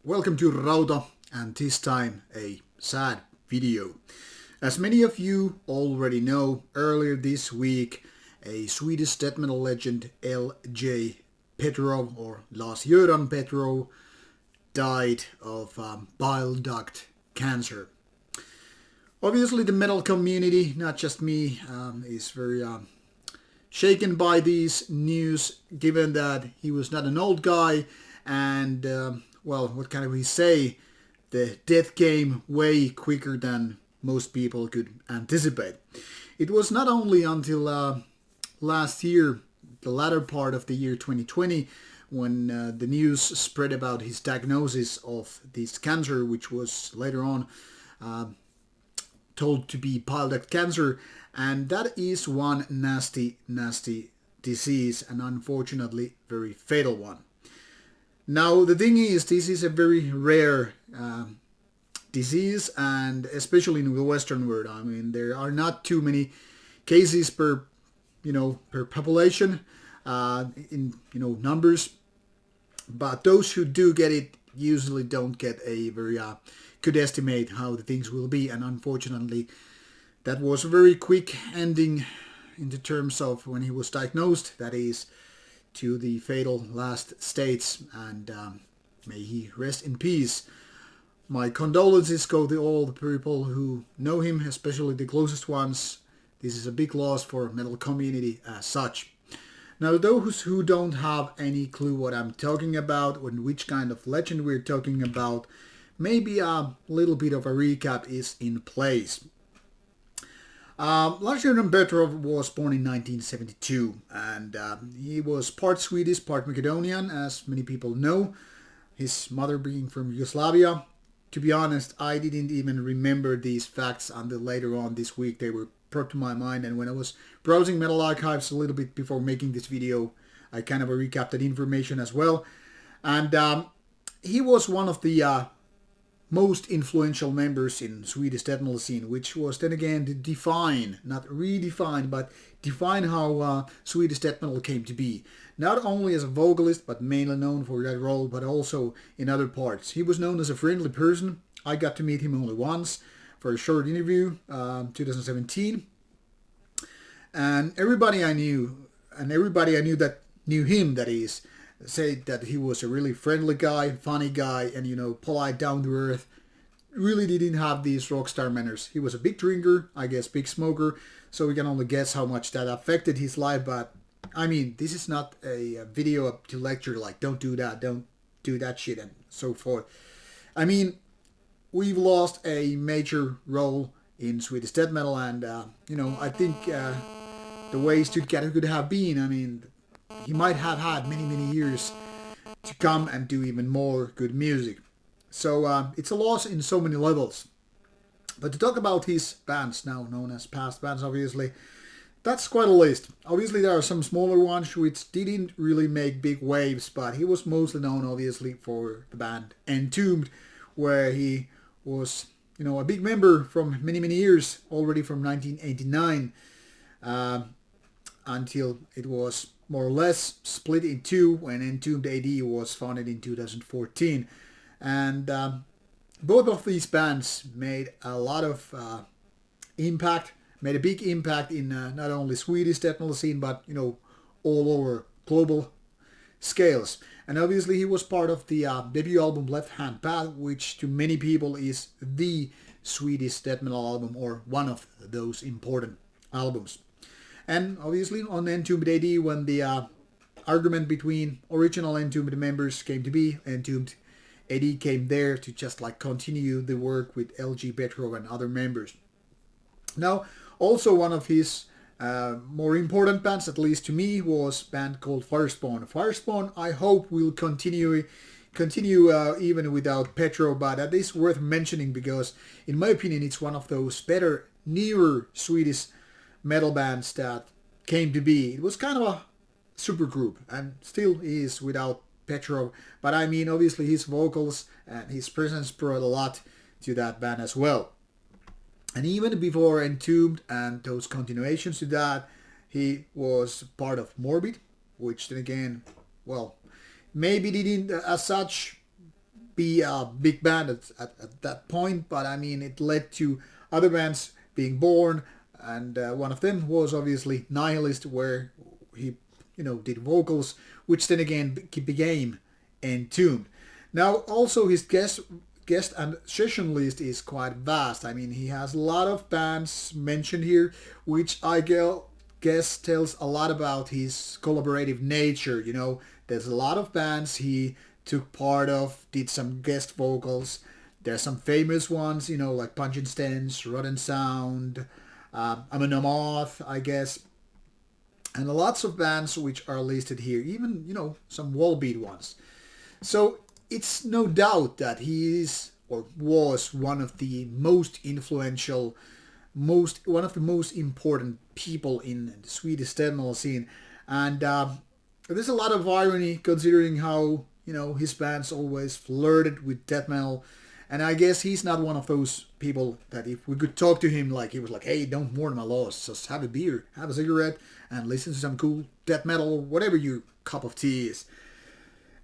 Welcome to Rauta, and this time a sad video. As many of you already know, earlier this week a Swedish death metal legend L.J. Petrov, or Lars-Göran Petrov, died of bile duct cancer. Obviously the metal community, not just me, is very shaken by these news, given that he was not an old guy and well, what can we say, the death came way quicker than most people could anticipate. It was not only until last year, the latter part of the year 2020, when the news spread about his diagnosis of this cancer, which was later on told to be bile duct cancer, and that is one nasty disease, and unfortunately very fatal one. Now the thing is, this is a very rare disease, and especially in the Western world. I mean, there are not too many cases per population in numbers, but those who do get it usually don't get a very good estimate how the things will be, and unfortunately that was a very quick ending in the terms of when he was diagnosed, that is to the fatal last states, and may he rest in peace. My condolences go to all the people who know him, especially the closest ones. This is a big loss for metal community as such. Now, those who don't have any clue what I'm talking about, and which kind of legend we're talking about, maybe a little bit of a recap is in place. Lars-Göran Petrov was born in 1972, and he was part Swedish, part Macedonian, as many people know, his mother being from Yugoslavia. To be honest, I didn't even remember these facts until later on this week. They were brought to my mind, and when I was browsing metal archives a little bit before making this video, I kind of recapped that information as well. And he was one of the most influential members in Swedish death metal scene, which was then again to define, not redefine, but define how Swedish death metal came to be. Not only as a vocalist, but mainly known for that role, but also in other parts. He was known as a friendly person. I got to meet him only once for a short interview, 2017. And everybody I knew that knew him, that is, said that he was a really friendly guy, funny guy, and polite, down to earth. Really didn't have these rock star manners. He was a big drinker, I guess, big smoker, so we can only guess how much that affected his life. But I mean, this is not a video to lecture like don't do that shit and so forth. I mean, we've lost a major role in Swedish death metal, and I think the ways to get it could have been, I mean, he might have had many years to come and do even more good music. So it's a loss in so many levels. But to talk about his bands, now known as past bands, obviously, that's quite a list. Obviously there are some smaller ones which didn't really make big waves, but he was mostly known obviously for the band Entombed, where he was a big member from many years, already from 1989 until it was more or less split in two when Entombed AD was founded in 2014. And both of these bands made a lot of impact, made a big impact in not only Swedish death metal scene, but all over global scales. And obviously he was part of the debut album Left Hand Path, which to many people is the Swedish death metal album, or one of those important albums. And obviously on Entombed AD, when the argument between original Entombed members came to be, Entombed AD came there to just continue the work with L.J. Petrov and other members. Now, also one of his more important bands, at least to me, was a band called Firespawn. Firespawn, I hope, will continue even without Petrov, but that is worth mentioning because, in my opinion, it's one of those better, newer Swedish metal bands that came to be. It was kind of a super group, and still is without Petrov, but I mean, obviously his vocals and his presence brought a lot to that band as well. And even before Entombed and those continuations to that, he was part of Morbid, which then again, well, maybe didn't as such be a big band at that point, but I mean, it led to other bands being born, and one of them was obviously Nihilist, where he, did vocals, which then again became Entombed. Now, also his guest and session list is quite vast. I mean, he has a lot of bands mentioned here, which I guess tells a lot about his collaborative nature. There's a lot of bands he took part of, did some guest vocals. There's some famous ones, like Punch and Stench, Rotten Sound, I'm a Nomoth, I guess. And lots of bands which are listed here, even, some Wallbeat ones. So it's no doubt that he is or was one of the most influential, one of the most important people in the Swedish death metal scene. And there's a lot of irony considering how, his bands always flirted with death metal. And I guess he's not one of those people that if we could talk to him, like he was like, hey, don't mourn my loss, just have a beer, have a cigarette, and listen to some cool death metal or whatever your cup of tea is.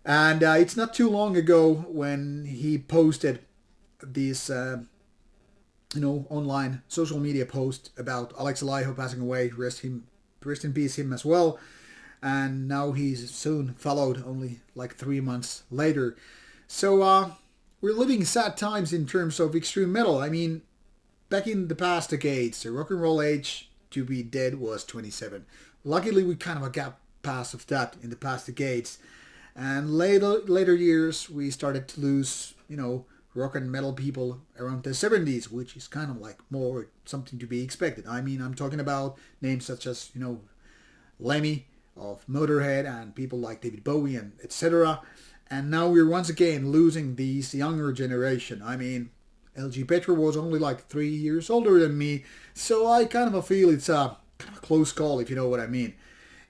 And it's not too long ago when he posted this, online social media post about Alex Laiho passing away. Rest in peace him as well. And now he's soon followed, only like 3 months later. So we're living sad times in terms of extreme metal. I mean, back in the past decades, the rock and roll age to be dead was 27. Luckily, we kind of got past of that in the past decades. And later years, we started to lose, rock and metal people around the 70s, which is kind of like more something to be expected. I mean, I'm talking about names such as, Lemmy of Motorhead and people like David Bowie and etc. And now we're once again losing these younger generation. I mean, L.G. Petrov was only like 3 years older than me, so I kind of feel it's a kind of a close call, if you know what I mean.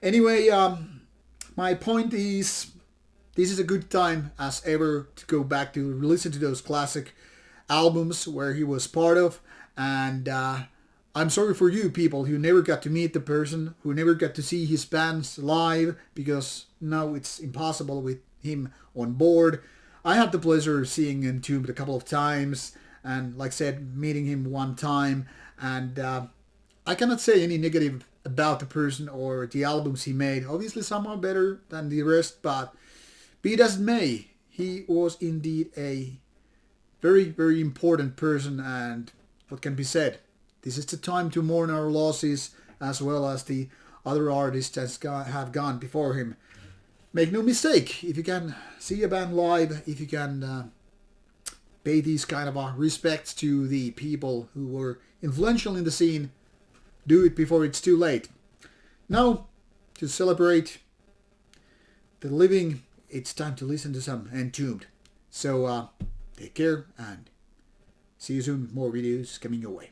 Anyway, my point is, this is a good time as ever to go back to listen to those classic albums where he was part of. And I'm sorry for you people who never got to meet the person, who never got to see his bands live, because now it's impossible with him on board. I had the pleasure of seeing Entombed a couple of times, and like I said, meeting him one time. And I cannot say any negative about the person or the albums he made. Obviously some are better than the rest, but be it as it may, he was indeed a very, very important person. And what can be said? This is the time to mourn our losses, as well as the other artists that have gone before him. Make no mistake, if you can see a band live, if you can pay these kind of respects to the people who were influential in the scene, do it before it's too late. Now, to celebrate the living, it's time to listen to some Entombed. So, take care and see you soon with more videos coming your way.